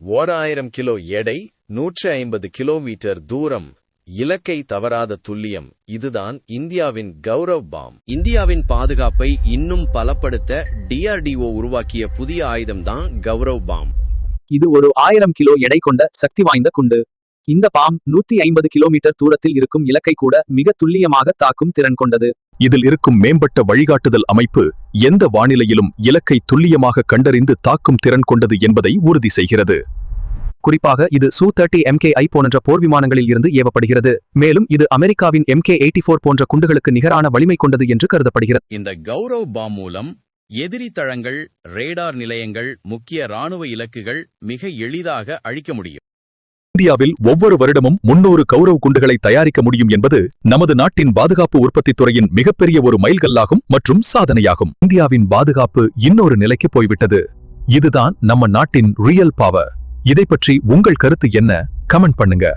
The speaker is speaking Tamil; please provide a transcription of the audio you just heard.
1000 கிலோ எடை, 150 கிலோமீட்டர் தூரம், இலக்கை தவறாத துல்லியம். இதுதான் இந்தியாவின் கௌரவ் பாம். இந்தியாவின் பாதுகாப்பை இன்னும் பலப்படுத்த DRDO உருவாக்கிய புதிய ஆயுதம்தான் கௌரவ் பாம். இது ஒரு 1000 கிலோ எடை கொண்ட சக்தி வாய்ந்த குண்டு. இந்த பாம் 150 கிலோமீட்டர் தூரத்தில் இருக்கும் இலக்கை கூட மிக துல்லியமாக தாக்கும் திறன் கொண்டது. இதில் இருக்கும் மேம்பட்ட வழிகாட்டுதல் அமைப்பு எந்த வானிலையிலும் இலக்கை துல்லியமாக கண்டறிந்து தாக்கும் திறன் கொண்டது என்பதை உறுதி செய்கிறது. குறிப்பாக இது Su-30 MKI போன்ற போர் விமானங்களில் இருந்து ஏவப்படுகிறது. மேலும் இது அமெரிக்காவின் MK-84 போன்ற குண்டுகளுக்கு நிகரான வலிமை கொண்டது என்று கருதப்படுகிறது. இந்த கௌரவ் பாம் மூலம் எதிரி தளங்கள், ரேடார் நிலையங்கள், முக்கிய ராணுவ இலக்குகள் மிக எளிதாக அழிக்க முடியும். இந்தியாவில் ஒவ்வொரு வருடமும் 300 கௌரவ் குண்டுகளை தயாரிக்க முடியும் என்பது நமது நாட்டின் பாதுகாப்பு உற்பத்தித் துறையின் மிகப்பெரிய ஒரு மைல்கல்லாகும் மற்றும் சாதனையாகும். இந்தியாவின் பாதுகாப்பு இன்னொரு நிலைக்கு போய்விட்டது. இதுதான் நம்ம நாட்டின் ரியல் பவர். இதை பற்றி உங்கள் கருத்து என்ன? கமெண்ட் பண்ணுங்க.